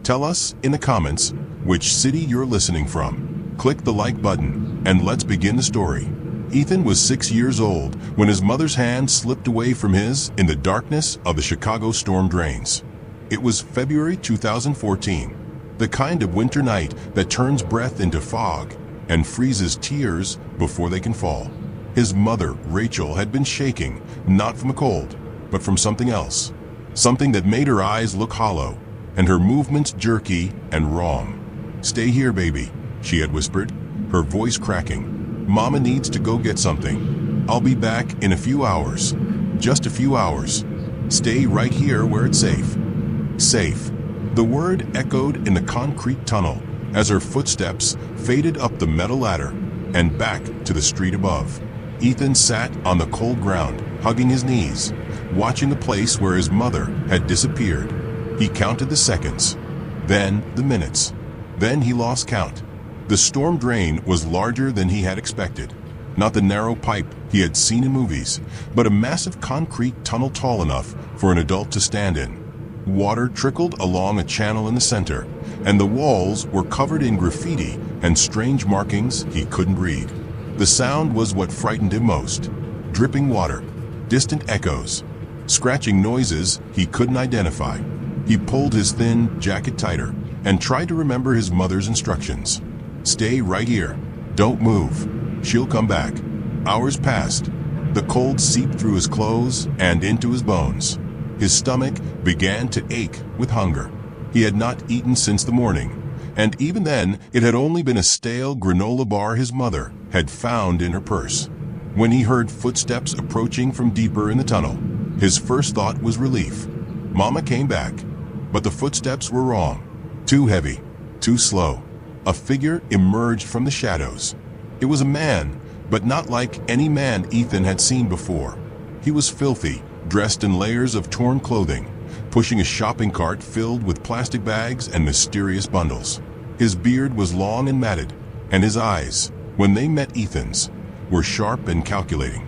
Tell us in the comments which city you're listening from. Click the like button and let's begin the story. Ethan was 6 years old when his mother's hand slipped away from his in the darkness of the Chicago storm drains. It was February 2014, the kind of winter night that turns breath into fog and freezes tears before they can fall. His mother, Rachel, had been shaking, not from a cold, but from something else. Something that made her eyes look hollow and her movements jerky and wrong. "Stay here, baby," she had whispered, her voice cracking. "Mama needs to go get something. I'll be back in a few hours. Just a few hours. Stay right here where it's safe." Safe. The word echoed in the concrete tunnel as her footsteps faded up the metal ladder and back to the street above. Ethan sat on the cold ground, hugging his knees, watching the place where his mother had disappeared. He counted the seconds, then the minutes. Then he lost count. The storm drain was larger than he had expected. Not the narrow pipe he had seen in movies, but a massive concrete tunnel tall enough for an adult to stand in. Water trickled along a channel in the center, and the walls were covered in graffiti and strange markings he couldn't read. The sound was what frightened him most. Dripping water, distant echoes, scratching noises he couldn't identify. He pulled his thin jacket tighter and tried to remember his mother's instructions. "Stay right here. Don't move. She'll come back." Hours passed. The cold seeped through his clothes and into his bones. His stomach began to ache with hunger. He had not eaten since the morning, and even then it had only been a stale granola bar his mother had found in her purse. When he heard footsteps approaching from deeper in the tunnel, his first thought was relief. Mama came back, but the footsteps were wrong. Too heavy, too slow. A figure emerged from the shadows. It was a man, but not like any man Ethan had seen before. He was filthy, dressed in layers of torn clothing, pushing a shopping cart filled with plastic bags and mysterious bundles. His beard was long and matted, and his eyes, when they met Ethan's, were sharp and calculating.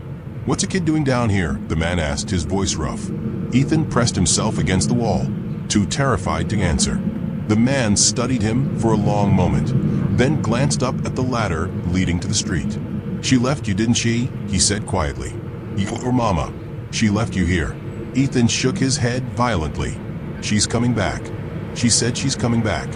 "What's a kid doing down here?" the man asked, his voice rough. Ethan pressed himself against the wall, too terrified to answer. The man studied him for a long moment, then glanced up at the ladder leading to the street. "She left you, didn't she?" he said quietly. "Your mama. She left you here." Ethan shook his head violently. "She's coming back. She said she's coming back."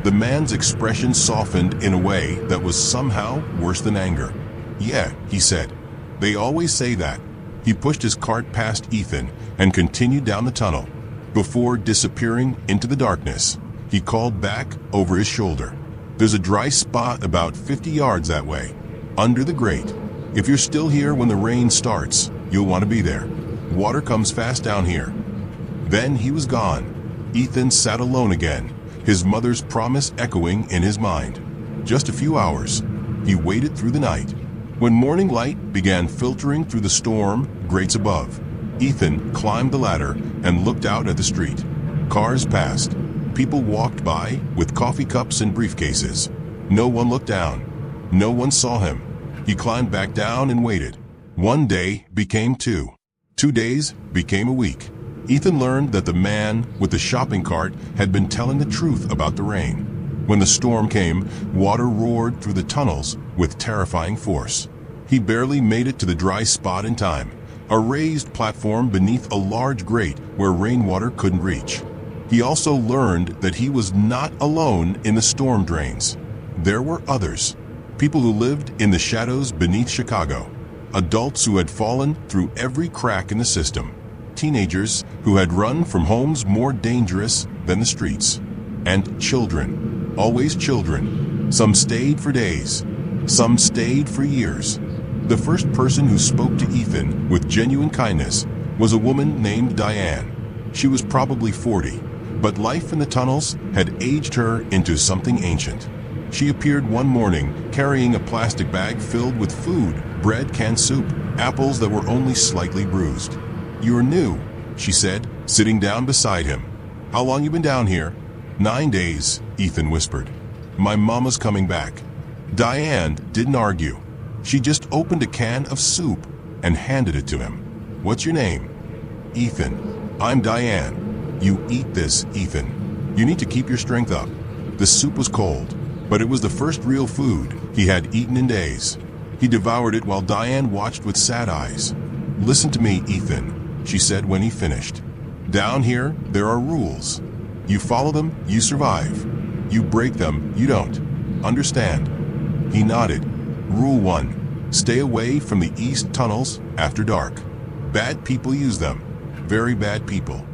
The man's expression softened in a way that was somehow worse than anger. "Yeah," he said. "They always say that." He pushed his cart past Ethan and continued down the tunnel. Before disappearing into the darkness, he called back over his shoulder. "There's a dry spot about 50 yards that way, under the grate. If you're still here when the rain starts, you'll want to be there. Water comes fast down here." Then he was gone. Ethan sat alone again, his mother's promise echoing in his mind. Just a few hours. He waited through the night. When morning light began filtering through the storm grates above, Ethan climbed the ladder and looked out at the street. Cars passed. People walked by with coffee cups and briefcases. No one looked down. No one saw him. He climbed back down and waited. One day became two. 2 days became a week. Ethan learned that the man with the shopping cart had been telling the truth about the rain. When the storm came, water roared through the tunnels with terrifying force. He barely made it to the dry spot in time, a raised platform beneath a large grate where rainwater couldn't reach. He also learned that he was not alone in the storm drains. There were others, people who lived in the shadows beneath Chicago, adults who had fallen through every crack in the system, teenagers who had run from homes more dangerous than the streets, and children, always children. Some stayed for days, some stayed for years. The first person who spoke to Ethan with genuine kindness was a woman named Diane. She was probably 40, but life in the tunnels had aged her into something ancient. She appeared one morning carrying a plastic bag filled with food, bread, canned soup, apples that were only slightly bruised. "You're new," she said, sitting down beside him. "How long you been down here?" 9 days, Ethan whispered. "My mama's coming back." Diane didn't argue. She just opened a can of soup and handed it to him. "What's your name?" "Ethan." "I'm Diane." "You eat this, Ethan." You need to keep your strength up." The soup was cold, but it was the first real food he had eaten in days. He devoured it while Diane watched with sad eyes. "Listen to me, Ethan," she said when he finished. "Down here, there are rules. You follow them, you survive. You break them, you don't. Understand?" He nodded. "Rule 1. Stay away from the east tunnels after dark. Bad people use them. Very bad people.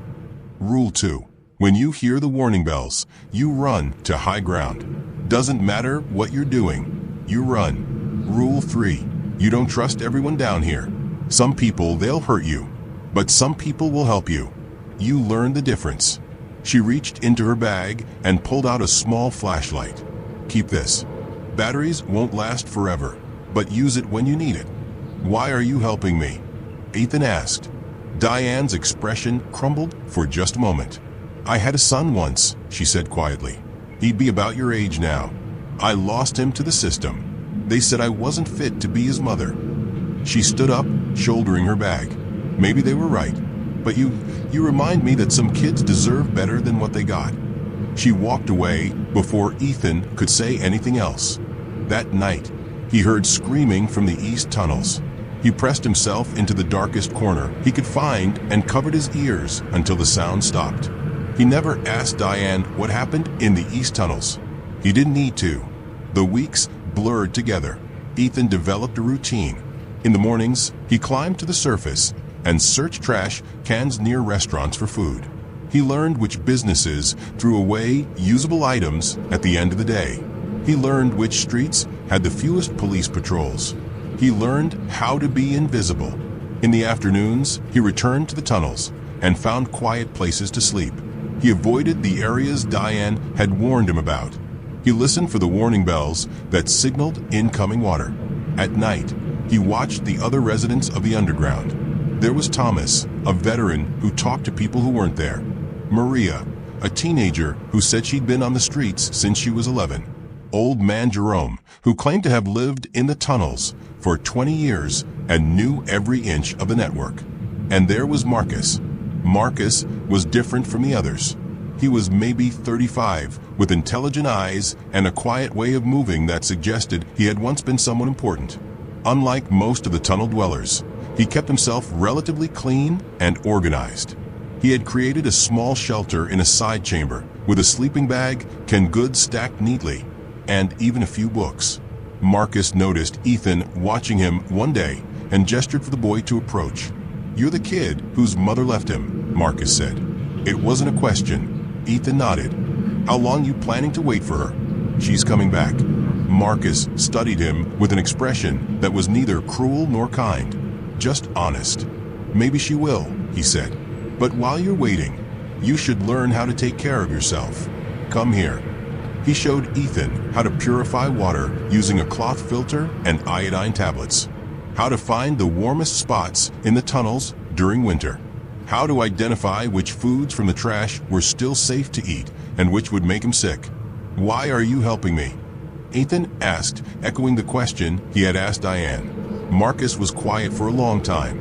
Rule 2. When you hear the warning bells, you run to high ground. Doesn't matter what you're doing. You run. Rule 3. You don't trust everyone down here. Some people, they'll hurt you. But some people will help you. You learn the difference." She reached into her bag and pulled out a small flashlight. "Keep this. Batteries won't last forever, but use it when you need it." "Why are you helping me?" Ethan asked. Diane's expression crumbled for just a moment. "I had a son once," she said quietly. "He'd be about your age now. I lost him to the system. They said I wasn't fit to be his mother." She stood up, shouldering her bag. "Maybe they were right. But you remind me that some kids deserve better than what they got." She walked away before Ethan could say anything else. That night, he heard screaming from the east tunnels. He pressed himself into the darkest corner he could find and covered his ears until the sound stopped. He never asked Diane what happened in the east tunnels. He didn't need to. The weeks blurred together. Ethan developed a routine. In the mornings, he climbed to the surface and searched trash cans near restaurants for food. He learned which businesses threw away usable items at the end of the day. He learned which streets had the fewest police patrols. He learned how to be invisible. In the afternoons, he returned to the tunnels and found quiet places to sleep. He avoided the areas Diane had warned him about. He listened for the warning bells that signaled incoming water. At night, he watched the other residents of the underground. There was Thomas, a veteran who talked to people who weren't there. Maria, a teenager who said she'd been on the streets since she was 11. Old man Jerome, who claimed to have lived in the tunnels for 20 years and knew every inch of the network. And there was Marcus. Marcus was different from the others. He was maybe 35, with intelligent eyes and a quiet way of moving that suggested he had once been someone important. Unlike most of the tunnel dwellers, he kept himself relatively clean and organized. He had created a small shelter in a side chamber with a sleeping bag, canned goods stacked neatly, and even a few books. Marcus noticed Ethan watching him one day and gestured for the boy to approach. "You're the kid whose mother left him," Marcus said. It wasn't a question. Ethan nodded. "How long you planning to wait for her?" "She's coming back." Marcus studied him with an expression that was neither cruel nor kind, just honest. "Maybe she will," he said. "But while you're waiting, you should learn how to take care of yourself. Come here." He showed Ethan how to purify water using a cloth filter and iodine tablets, how to find the warmest spots in the tunnels during winter, how to identify which foods from the trash were still safe to eat and which would make him sick. "Why are you helping me?" Ethan asked, echoing the question he had asked Diane. Marcus was quiet for a long time.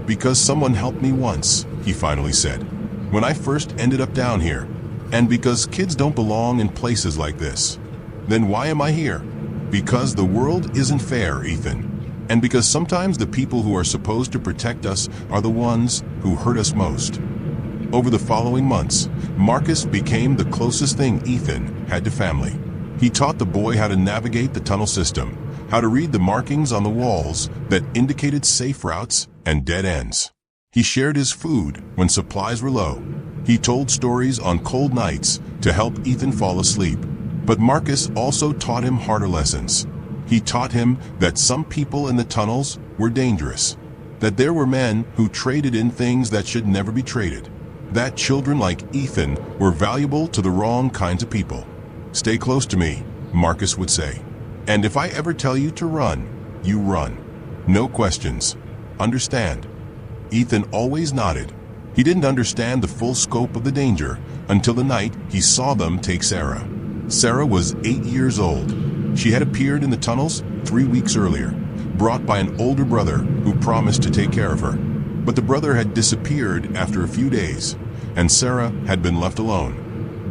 "Because someone helped me once," he finally said, "when I first ended up down here. And because kids don't belong in places like this." "Then why am I here?" "Because the world isn't fair, Ethan. And because sometimes the people who are supposed to protect us are the ones who hurt us most." Over the following months, Marcus became the closest thing Ethan had to family. He taught the boy how to navigate the tunnel system, how to read the markings on the walls that indicated safe routes and dead ends. He shared his food when supplies were low. He told stories on cold nights to help Ethan fall asleep. But Marcus also taught him harder lessons. He taught him that some people in the tunnels were dangerous, that there were men who traded in things that should never be traded, that children like Ethan were valuable to the wrong kinds of people. "Stay close to me," Marcus would say. "And if I ever tell you to run, you run. No questions. Understand?" Ethan always nodded. He didn't understand the full scope of the danger until the night he saw them take Sarah. Sarah was 8 years old. She had appeared in the tunnels 3 weeks earlier, brought by an older brother who promised to take care of her. But the brother had disappeared after a few days, and Sarah had been left alone.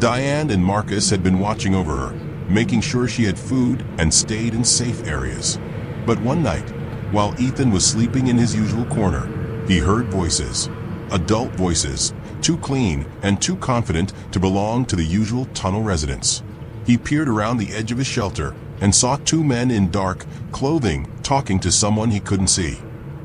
Diane and Marcus had been watching over her, making sure she had food and stayed in safe areas. But one night, while Ethan was sleeping in his usual corner, he heard voices. Adult voices, too clean and too confident to belong to the usual tunnel residents. He peered around the edge of his shelter and saw two men in dark clothing talking to someone he couldn't see.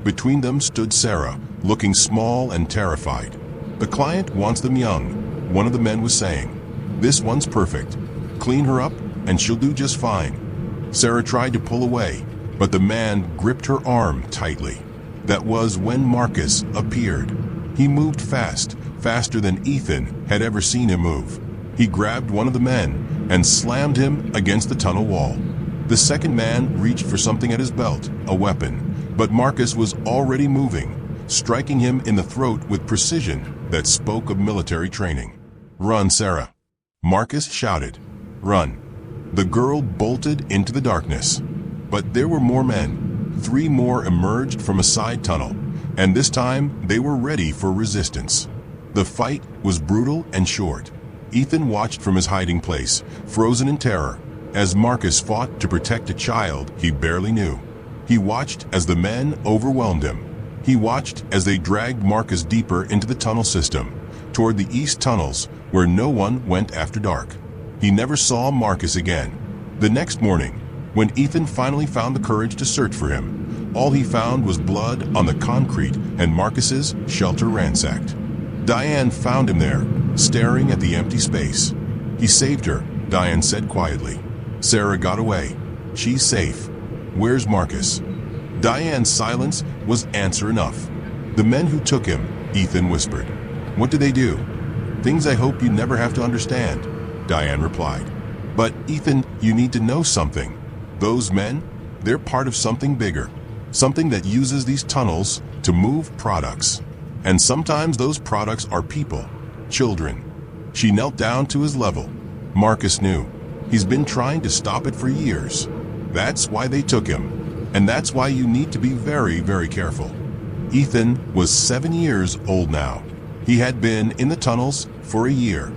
Between them stood Sarah, looking small and terrified. "The client wants them young," one of the men was saying. "This one's perfect. Clean her up and she'll do just fine." Sarah tried to pull away, but the man gripped her arm tightly. That was when Marcus appeared. He moved fast, faster than Ethan had ever seen him move. He grabbed one of the men and slammed him against the tunnel wall. The second man reached for something at his belt, a weapon, but Marcus was already moving, striking him in the throat with precision that spoke of military training. "Run, Sarah!" Marcus shouted. "Run!" The girl bolted into the darkness. But there were more men. 3 more emerged from a side tunnel, and this time they were ready for resistance. The fight was brutal and short. Ethan watched from his hiding place, frozen in terror, as Marcus fought to protect a child he barely knew. He watched as the men overwhelmed him. He watched as they dragged Marcus deeper into the tunnel system, toward the east tunnels where no one went after dark. He never saw Marcus again. The next morning, when Ethan finally found the courage to search for him, all he found was blood on the concrete and Marcus's shelter ransacked. Diane found him there, staring at the empty space. "He saved her," Diane said quietly. "Sarah got away. She's safe. Where's Marcus?" Diane's silence was answer enough. "The men who took him," Ethan whispered. "What did they do?" "Things I hope you never have to understand," Diane replied. "But Ethan, you need to know something. Those men, they're part of something bigger. Something that uses these tunnels to move products. And sometimes those products are people, children." She knelt down to his level. Marcus knew. He's been trying to stop it for years. That's why they took him. And that's why you need to be very, very careful. Ethan was 7 years old now. He had been in the tunnels for a year.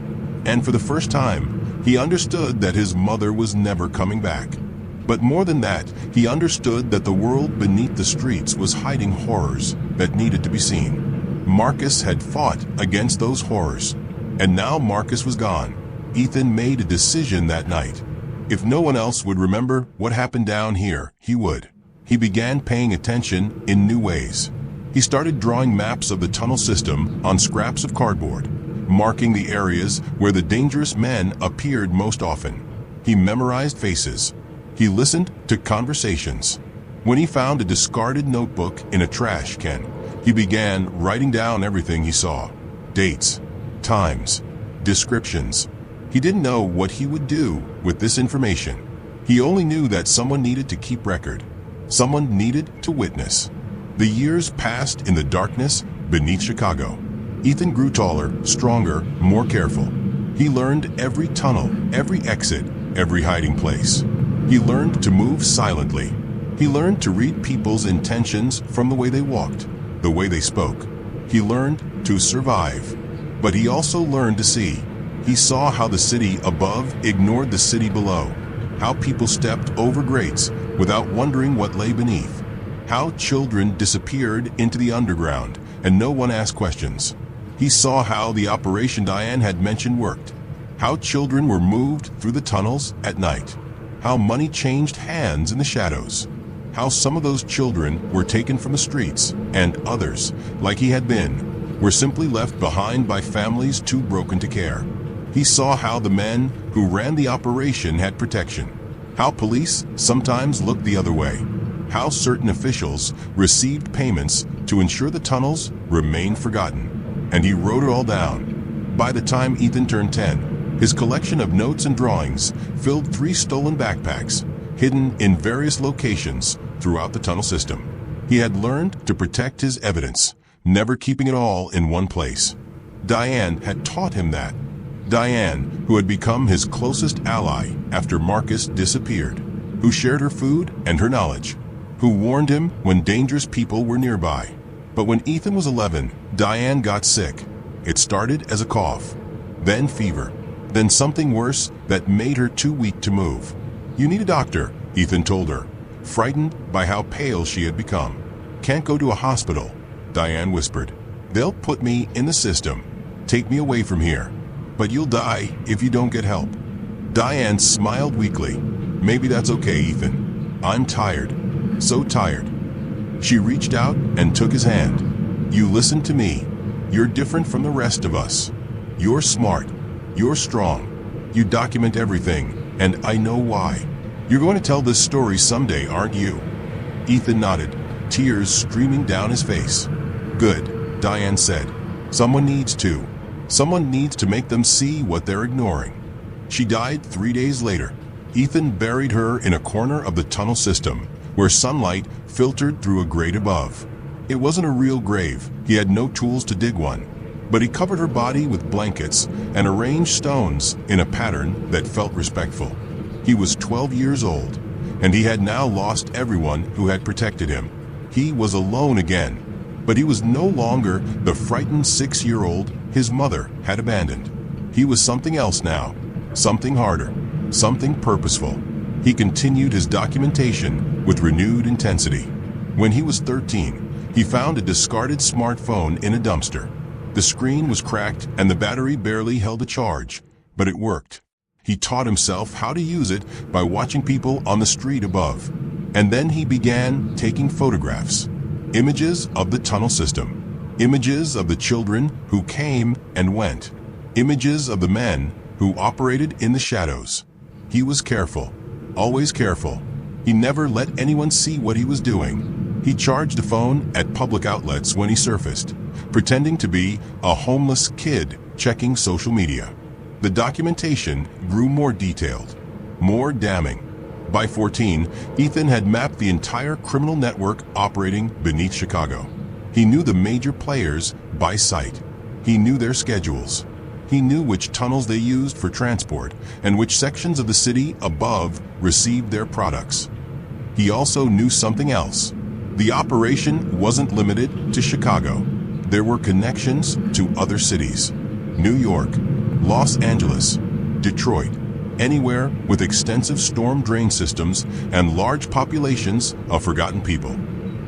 And for the first time, he understood that his mother was never coming back. But more than that, he understood that the world beneath the streets was hiding horrors that needed to be seen. Marcus had fought against those horrors. And now Marcus was gone. Ethan made a decision that night. If no one else would remember what happened down here, he would. He began paying attention in new ways. He started drawing maps of the tunnel system on scraps of cardboard, marking the areas where the dangerous men appeared most often. He memorized faces. He listened to conversations. When he found a discarded notebook in a trash can, he began writing down everything he saw. Dates, times, descriptions. He didn't know what he would do with this information. He only knew that someone needed to keep record. Someone needed to witness. The years passed in the darkness beneath Chicago. Ethan grew taller, stronger, more careful. He learned every tunnel, every exit, every hiding place. He learned to move silently. He learned to read people's intentions from the way they walked, the way they spoke. He learned to survive. But he also learned to see. He saw how the city above ignored the city below, how people stepped over grates without wondering what lay beneath, how children disappeared into the underground and no one asked questions. He saw how the operation Diane had mentioned worked, how children were moved through the tunnels at night, how money changed hands in the shadows, how some of those children were taken from the streets and others, like he had been, were simply left behind by families too broken to care. He saw how the men who ran the operation had protection, how police sometimes looked the other way, how certain officials received payments to ensure the tunnels remained forgotten. And he wrote it all down. By the time Ethan turned 10, his collection of notes and drawings filled 3 stolen backpacks, hidden in various locations throughout the tunnel system. He had learned to protect his evidence, never keeping it all in one place. Diane had taught him that. Diane, who had become his closest ally after Marcus disappeared, who shared her food and her knowledge, who warned him when dangerous people were nearby. But when Ethan was 11, Diane got sick. It started as a cough, then fever, then something worse that made her too weak to move. "You need a doctor," Ethan told her, frightened by how pale she had become. "Can't go to a hospital," Diane whispered. "They'll put me in the system. Take me away from here. But you'll die if you don't get help." Diane smiled weakly. "Maybe that's okay, Ethan. I'm tired. So tired." She reached out and took his hand. "You listen to me. You're different from the rest of us. You're smart. You're strong. You document everything, and I know why. You're going to tell this story someday, aren't you?" Ethan nodded, tears streaming down his face. "Good," Diane said. "Someone needs to. Someone needs to make them see what they're ignoring." She died 3 days later. Ethan buried her in a corner of the tunnel system, where sunlight filtered through a grate above. It wasn't a real grave. He had no tools to dig one. But he covered her body with blankets and arranged stones in a pattern that felt respectful. He was 12 years old, and he had now lost everyone who had protected him. He was alone again, but he was no longer the frightened 6-year-old his mother had abandoned. He was something else now, something harder, something purposeful. He continued his documentation with renewed intensity. When he was 13, he found a discarded smartphone in a dumpster. The screen was cracked and the battery barely held a charge, but it worked. He taught himself how to use it by watching people on the street above. And then he began taking photographs. Images of the tunnel system. Images of the children who came and went. Images of the men who operated in the shadows. He was careful, always careful. He never let anyone see what he was doing. He charged a phone at public outlets when he surfaced, pretending to be a homeless kid checking social media. The documentation grew more detailed, more damning. By 14, Ethan had mapped the entire criminal network operating beneath Chicago. He knew the major players by sight. He knew their schedules. He knew which tunnels they used for transport and which sections of the city above received their products. He also knew something else. The operation wasn't limited to Chicago. There were connections to other cities. New York, Los Angeles, Detroit, anywhere with extensive storm drain systems and large populations of forgotten people.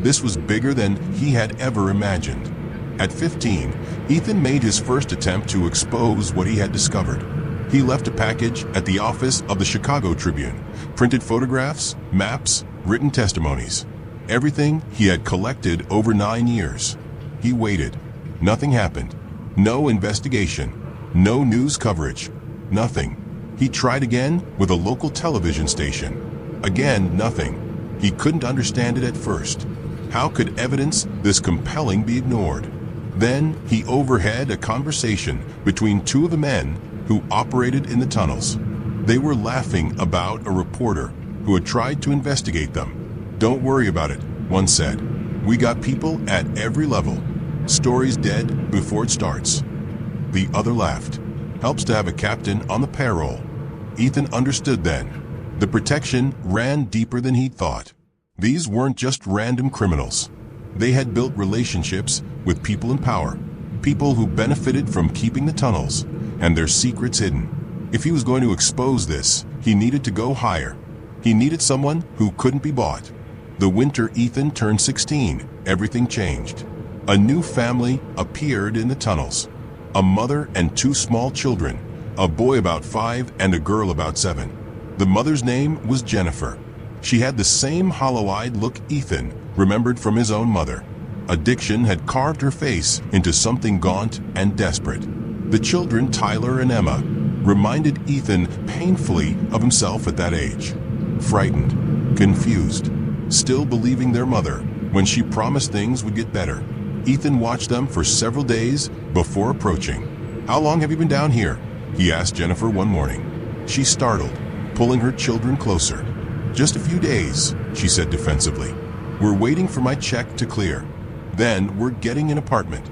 This was bigger than he had ever imagined. At 15, Ethan made his first attempt to expose what he had discovered. He left a package at the office of the Chicago Tribune, printed photographs, maps, written testimonies. Everything he had collected over 9 years. He waited. Nothing happened. No investigation. No news coverage. Nothing. He tried again with a local television station. Again, nothing. He couldn't understand it at first. How could evidence this compelling be ignored? Then he overheard a conversation between two of the men who operated in the tunnels. They were laughing about a reporter who had tried to investigate them. "Don't worry about it," one said. "We got people at every level. Story's dead before it starts." The other laughed. "Helps to have a captain on the payroll." Ethan understood then. The protection ran deeper than he'd thought. These weren't just random criminals. They had built relationships with people in power, people who benefited from keeping the tunnels and their secrets hidden. If he was going to expose this, he needed to go higher. He needed someone who couldn't be bought. The winter Ethan turned 16, everything changed. A new family appeared in the tunnels. A mother and 2 small children, a boy about 5 and a girl about 7. The mother's name was Jennifer. She had the same hollow-eyed look Ethan remembered from his own mother. Addiction had carved her face into something gaunt and desperate. The children, Tyler and Emma, reminded Ethan painfully of himself at that age. Frightened, confused, still believing their mother when she promised things would get better. Ethan watched them for several days before approaching. "How long have you been down here?" he asked Jennifer one morning. She startled, pulling her children closer. "Just a few days," she said defensively. "We're waiting for my check to clear. Then we're getting an apartment."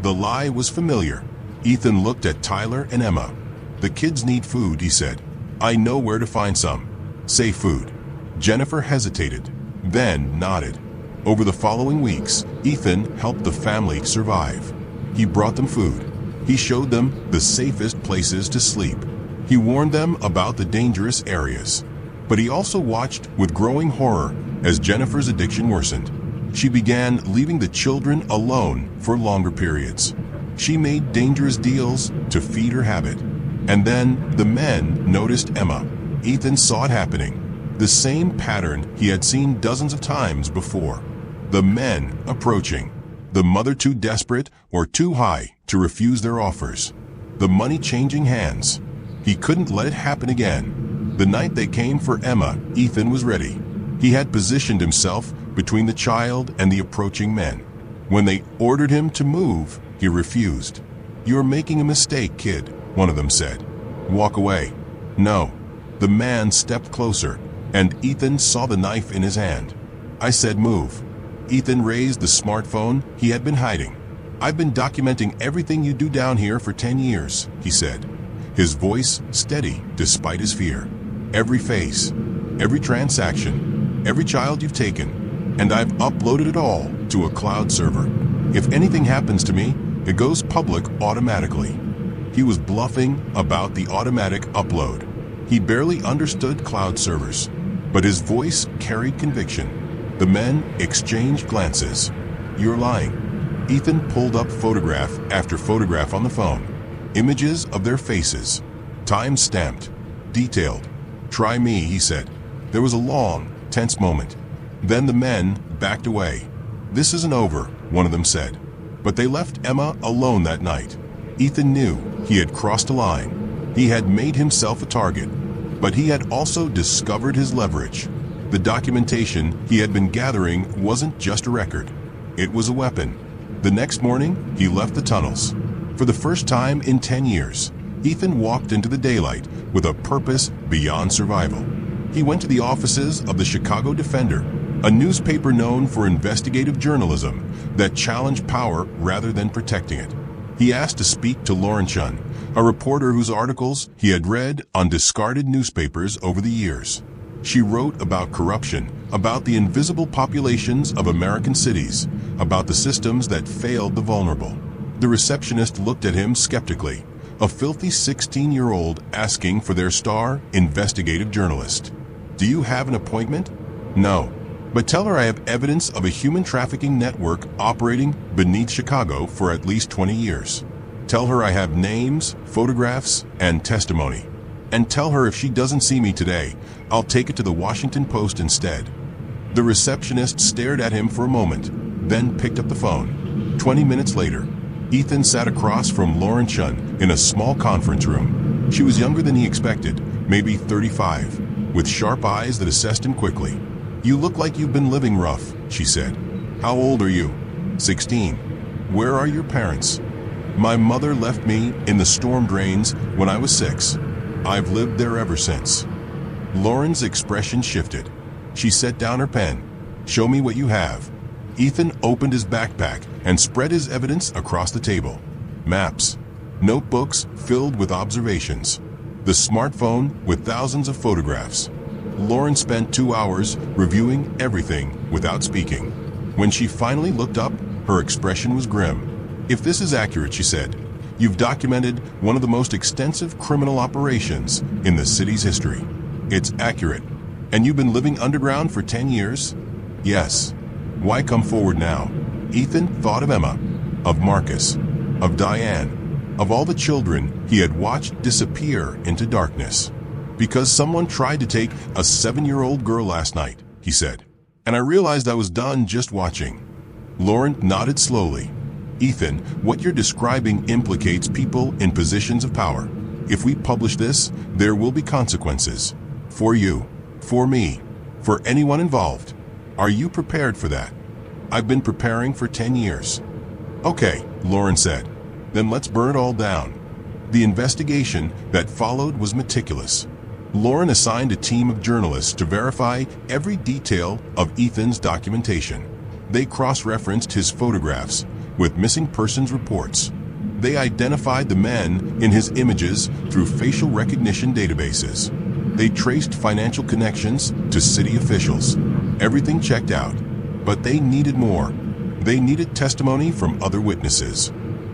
The lie was familiar. Ethan looked at Tyler and Emma. "The kids need food," he said. "I know where to find some." "Say food." Jennifer hesitated, then nodded. Over the following weeks, Ethan helped the family survive. He brought them food. He showed them the safest places to sleep. He warned them about the dangerous areas. But he also watched with growing horror as Jennifer's addiction worsened. She began leaving the children alone for longer periods. She made dangerous deals to feed her habit. And then the men noticed Emma. Ethan saw it happening. The same pattern he had seen dozens of times before. The men approaching. The mother too desperate or too high to refuse their offers. The money changing hands. He couldn't let it happen again. The night they came for Emma, Ethan was ready. He had positioned himself between the child and the approaching men. When they ordered him to move, he refused. "You're making a mistake, kid," one of them said. "Walk away." "No." The man stepped closer, and Ethan saw the knife in his hand. "I said move." Ethan raised the smartphone he had been hiding. "I've been documenting everything you do down here for 10 years, he said. His voice steady despite his fear. "Every face, every transaction, every child you've taken, and I've uploaded it all to a cloud server. If anything happens to me, it goes public automatically." He was bluffing about the automatic upload. He barely understood cloud servers, but his voice carried conviction. The men exchanged glances. "You're lying." Ethan pulled up photograph after photograph on the phone. Images of their faces, time-stamped, detailed. "Try me," he said. There was a long, tense moment. Then the men backed away. "This isn't over," one of them said. But they left Emma alone that night. Ethan knew he had crossed a line. He had made himself a target, but he had also discovered his leverage. The documentation he had been gathering wasn't just a record. It was a weapon. The next morning, he left the tunnels. For the first time in 10 years, Ethan walked into the daylight with a purpose beyond survival. He went to the offices of the Chicago Defender, a newspaper known for investigative journalism that challenged power rather than protecting it. He asked to speak to Lauren Chun, a reporter whose articles he had read on discarded newspapers over the years. She wrote about corruption, about the invisible populations of American cities, about the systems that failed the vulnerable. The receptionist looked at him skeptically, a filthy 16-year-old asking for their star investigative journalist. "Do you have an appointment?" "No. But tell her I have evidence of a human trafficking network operating beneath Chicago for at least 20 years. Tell her I have names, photographs, and testimony. And tell her if she doesn't see me today, I'll take it to the Washington Post instead." The receptionist stared at him for a moment, then picked up the phone. 20 minutes later, Ethan sat across from Lauren Chun in a small conference room. She was younger than he expected, maybe 35, with sharp eyes that assessed him quickly. "You look like you've been living rough," she said. "How old are you?" 16. "Where are your parents?" "My mother left me in the storm drains when I was 6. I've lived there ever since." Lauren's expression shifted. She set down her pen. "Show me what you have." Ethan opened his backpack and spread his evidence across the table. Maps, notebooks filled with observations, the smartphone with thousands of photographs. Lauren spent 2 hours reviewing everything without speaking. When she finally looked up, her expression was grim. "If this is accurate," she said, "you've documented one of the most extensive criminal operations in the city's history." "It's accurate. And you've been living underground for 10 years? "Yes." "Why come forward now?" Ethan thought of Emma, of Marcus, of Diane, of all the children he had watched disappear into darkness. "Because someone tried to take a 7-year-old girl last night," he said. "And I realized I was done just watching." Lauren nodded slowly. "Ethan, what you're describing implicates people in positions of power. If we publish this, there will be consequences. For you, for me, for anyone involved. Are you prepared for that?" "I've been preparing for 10 years." "Okay," Lauren said. "Then let's burn it all down." The investigation that followed was meticulous. Lauren assigned a team of journalists to verify every detail of Ethan's documentation. They cross-referenced his photographs with missing persons reports. They identified the men in his images through facial recognition databases. They traced financial connections to city officials. Everything checked out, but they needed more. They needed testimony from other witnesses.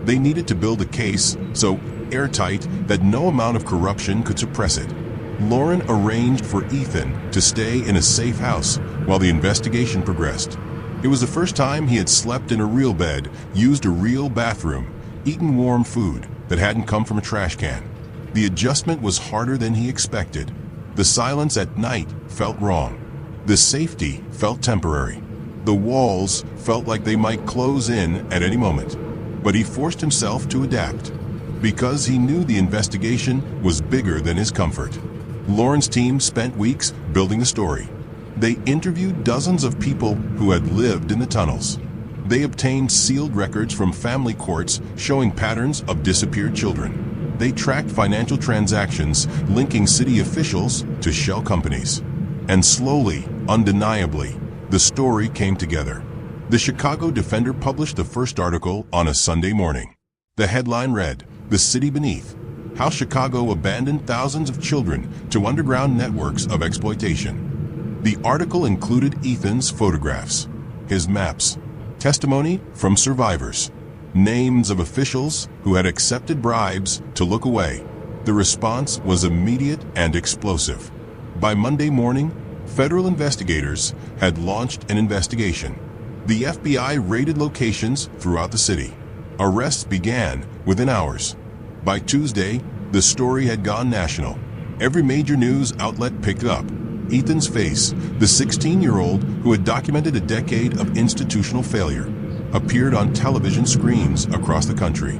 They needed to build a case so airtight that no amount of corruption could suppress it. Lauren arranged for Ethan to stay in a safe house while the investigation progressed. It was the first time he had slept in a real bed, used a real bathroom, eaten warm food that hadn't come from a trash can. The adjustment was harder than he expected. The silence at night felt wrong. The safety felt temporary. The walls felt like they might close in at any moment. But he forced himself to adapt, because he knew the investigation was bigger than his comfort. Lauren's team spent weeks building the story. They interviewed dozens of people who had lived in the tunnels. They obtained sealed records from family courts showing patterns of disappeared children. They tracked financial transactions linking city officials to shell companies. And slowly, undeniably, the story came together. The Chicago Defender published the first article on a Sunday morning. The headline read, "The City Beneath: How Chicago Abandoned Thousands of Children to Underground Networks of Exploitation." The article included Ethan's photographs, his maps, testimony from survivors, names of officials who had accepted bribes to look away. The response was immediate and explosive. By Monday morning, federal investigators had launched an investigation. The FBI raided locations throughout the city. Arrests began within hours. By Tuesday, the story had gone national. Every major news outlet picked it up. Ethan's face, the 16-year-old who had documented a decade of institutional failure, appeared on television screens across the country.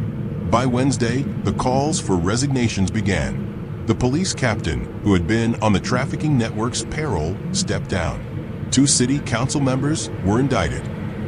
By Wednesday, the calls for resignations began. The police captain, who had been on the trafficking network's payroll, stepped down. 2 city council members were indicted.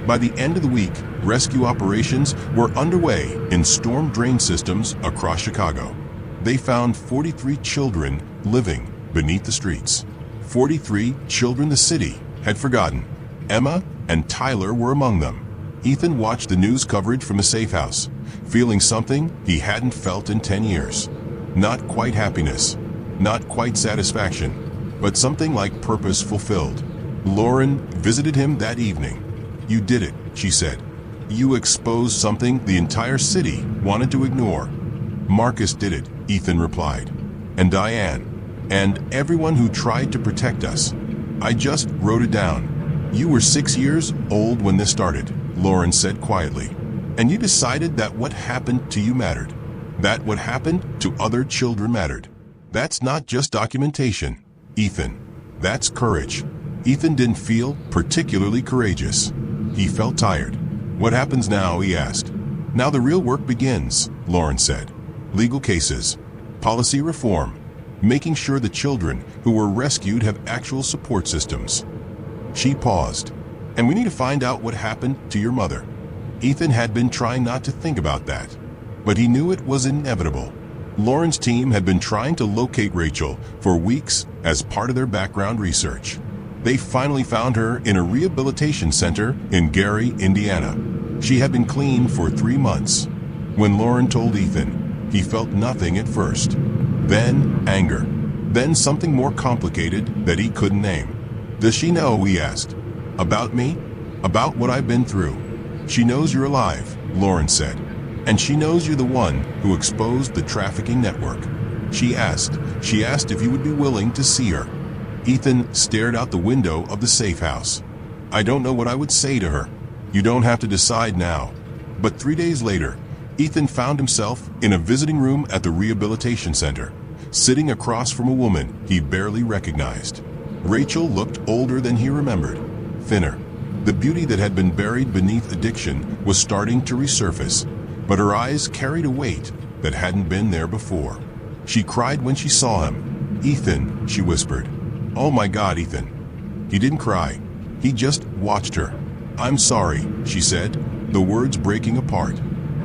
By the end of the week, rescue operations were underway in storm drain systems across Chicago. They found 43 children living beneath the streets. 43 children the city had forgotten. Emma and Tyler were among them. Ethan watched the news coverage from a safe house, feeling something he hadn't felt in 10 years. Not quite happiness, not quite satisfaction, but something like purpose fulfilled. Lauren visited him that evening. "You did it," she said. "You exposed something the entire city wanted to ignore." "Marcus did it," Ethan replied. "And Diane. And everyone who tried to protect us. I just wrote it down." "You were 6 years old when this started," Lauren said quietly. "And you decided that what happened to you mattered. That what happened to other children mattered. That's not just documentation, Ethan. That's courage." Ethan didn't feel particularly courageous. He felt tired. "What happens now?" he asked. "Now the real work begins," Lauren said. "Legal cases, policy reform, making sure the children who were rescued have actual support systems." She paused. "And we need to find out what happened to your mother." Ethan had been trying not to think about that, but he knew it was inevitable. Lauren's team had been trying to locate Rachel for weeks as part of their background research. They finally found her in a rehabilitation center in Gary, Indiana. She had been clean for 3 months. When Lauren told Ethan, he felt nothing at first. Then anger. Then something more complicated that he couldn't name. "Does she know," he asked, "about me? About what I've been through?" "She knows you're alive," Lauren said. "And she knows you're the one who exposed the trafficking network." She asked if you would be willing to see her. Ethan stared out the window of the safe house. "I don't know what I would say to her." "You don't have to decide now." But 3 days later, Ethan found himself in a visiting room at the rehabilitation center, sitting across from a woman he barely recognized. Rachel looked older than he remembered, thinner. The beauty that had been buried beneath addiction was starting to resurface, but her eyes carried a weight that hadn't been there before. She cried when she saw him. "Ethan," she whispered. "Oh my God, Ethan." He didn't cry. He just watched her. "I'm sorry," she said, the words breaking apart.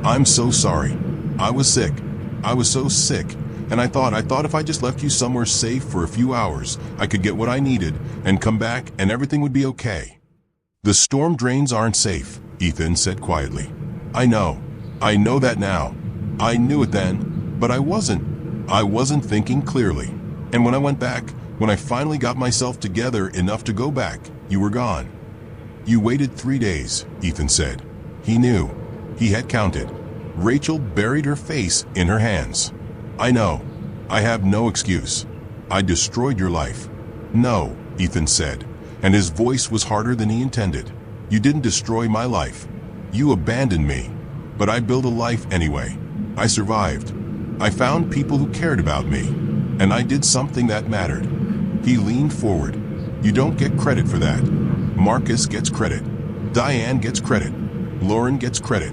"I'm so sorry. I was sick. I was so sick. And I thought if I just left you somewhere safe for a few hours, I could get what I needed and come back and everything would be okay." "The storm drains aren't safe," Ethan said quietly. I know that now. I knew it then, but I wasn't thinking clearly. And when I went back, when I finally got myself together enough to go back, you were gone." "You waited 3 days," Ethan said. He knew. He had counted. Rachel buried her face in her hands. "I know. I have no excuse. I destroyed your life." "No," Ethan said, and his voice was harder than he intended. "You didn't destroy my life. You abandoned me. But I built a life anyway. I survived. I found people who cared about me. And I did something that mattered." He leaned forward. "You don't get credit for that. Marcus gets credit. Diane gets credit. Lauren gets credit.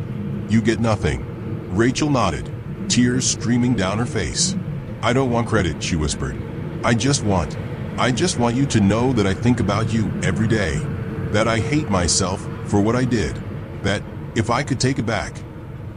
You get nothing." Rachel nodded, tears streaming down her face. "I don't want credit," she whispered. I just want you to know that I think about you every day. That I hate myself for what I did. That if I could take it back."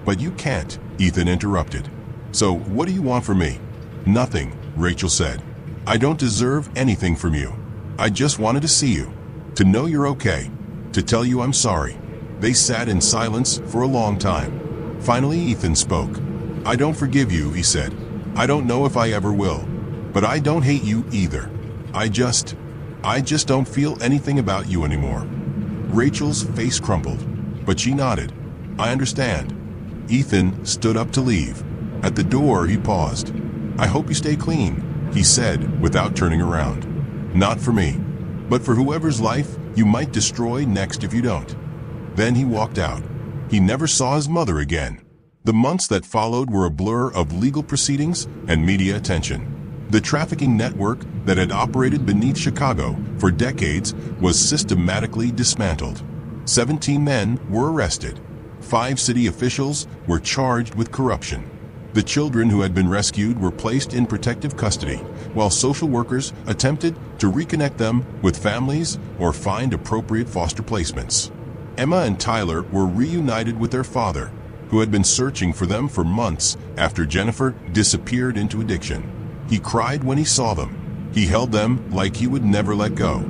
"But you can't," Ethan interrupted. "So what do you want from me?" "Nothing," Rachel said. "I don't deserve anything from you. I just wanted to see you. To know you're okay. To tell you I'm sorry." They sat in silence for a long time. Finally, Ethan spoke. "I don't forgive you," he said. "I don't know if I ever will. But I don't hate you either. I just don't feel anything about you anymore." Rachel's face crumpled, but she nodded. "I understand." Ethan stood up to leave. At the door, he paused. "I hope you stay clean," he said without turning around. "Not for me, but for whoever's life you might destroy next if you don't." Then he walked out. He never saw his mother again. The months that followed were a blur of legal proceedings and media attention. The trafficking network that had operated beneath Chicago for decades was systematically dismantled. 17 men were arrested. 5 city officials were charged with corruption. The children who had been rescued were placed in protective custody, while social workers attempted to reconnect them with families or find appropriate foster placements. Emma and Tyler were reunited with their father, who had been searching for them for months after Jennifer disappeared into addiction. He cried when he saw them. He held them like he would never let go.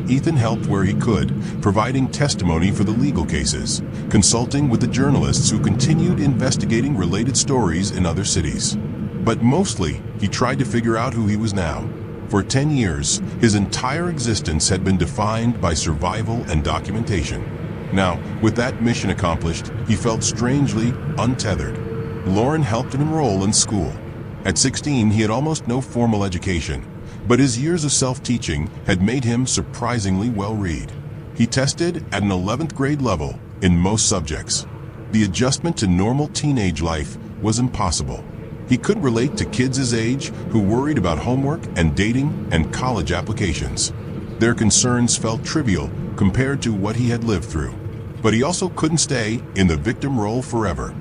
Ethan helped where he could, providing testimony for the legal cases, consulting with the journalists who continued investigating related stories in other cities. But mostly, he tried to figure out who he was now. For 10 years, his entire existence had been defined by survival and documentation. Now, with that mission accomplished, he felt strangely untethered. Lauren helped him enroll in school. At 16, he had almost no formal education, but his years of self-teaching had made him surprisingly well-read. He tested at an 11th grade level in most subjects. The adjustment to normal teenage life was impossible. He could relate to kids his age who worried about homework and dating and college applications. Their concerns felt trivial compared to what he had lived through. But he also couldn't stay in the victim role forever.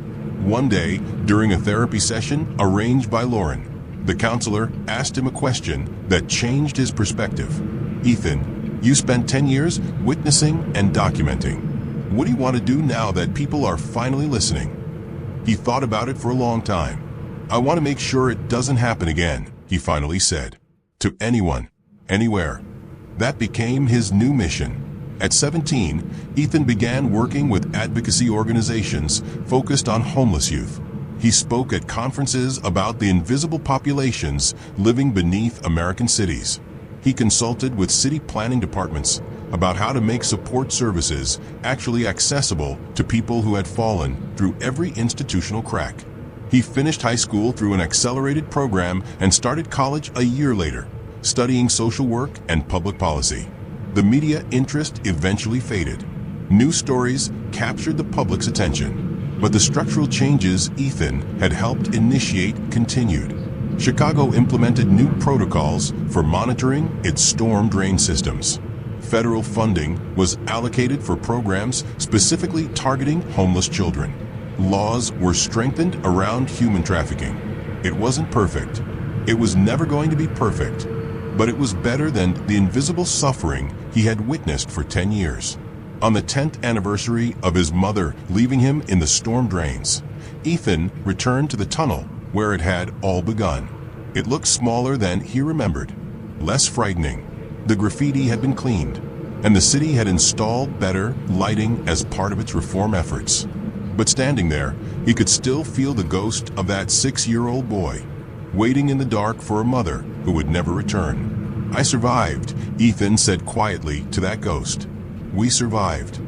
One day, during a therapy session arranged by Lauren, the counselor asked him a question that changed his perspective. "Ethan, you spent 10 years witnessing and documenting. What do you want to do now that people are finally listening?" He thought about it for a long time. "I want to make sure it doesn't happen again," he finally said. "To anyone, anywhere." That became his new mission. At 17, Ethan began working with advocacy organizations focused on homeless youth. He spoke at conferences about the invisible populations living beneath American cities. He consulted with city planning departments about how to make support services actually accessible to people who had fallen through every institutional crack. He finished high school through an accelerated program and started college a year later, studying social work and public policy. The media interest eventually faded. News stories captured the public's attention, but the structural changes Ethan had helped initiate continued. Chicago implemented new protocols for monitoring its storm drain systems. Federal funding was allocated for programs specifically targeting homeless children. Laws were strengthened around human trafficking. It wasn't perfect. It was never going to be perfect. But it was better than the invisible suffering he had witnessed for 10 years. On the 10th anniversary of his mother leaving him in the storm drains, Ethan returned to the tunnel where it had all begun. It looked smaller than he remembered, less frightening. The graffiti had been cleaned, and the city had installed better lighting as part of its reform efforts. But standing there, he could still feel the ghost of that 6-year-old boy, waiting in the dark for a mother who would never return. "I survived," Ethan said quietly to that ghost. "We survived."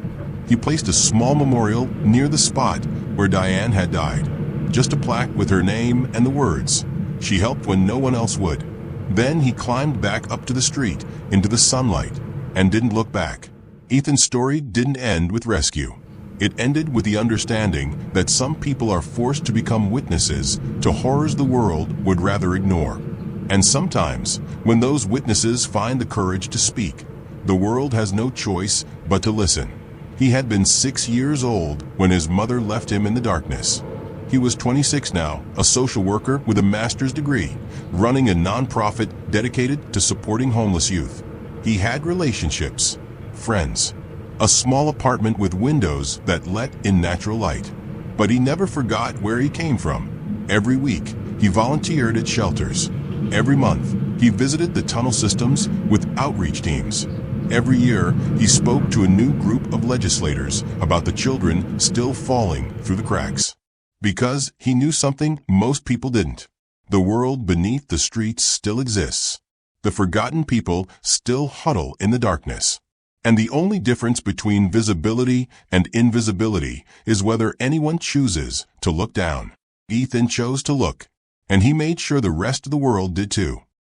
He placed a small memorial near the spot where Diane had died. just a plaque with her name and the words, "She helped when no one else would." Then he climbed back up to the street, into the sunlight, and didn't look back. Ethan's story didn't end with rescue. It ended with the understanding that some people are forced to become witnesses to horrors the world would rather ignore. And sometimes, when those witnesses find the courage to speak, the world has no choice but to listen. He had been 6 years old when his mother left him in the darkness. He was 26 now, a social worker with a master's degree, running a nonprofit dedicated to supporting homeless youth. He had relationships, friends, a small apartment with windows that let in natural light. But he never forgot where he came from. Every week, he volunteered at shelters. Every month, he visited the tunnel systems with outreach teams. Every year, he spoke to a new group of legislators about the children still falling through the cracks. Because he knew something most people didn't. The world beneath the streets still exists. The forgotten people still huddle in the darkness. And the only difference between visibility and invisibility is whether anyone chooses to look down. Ethan chose to look, and he made sure the rest of the world did too.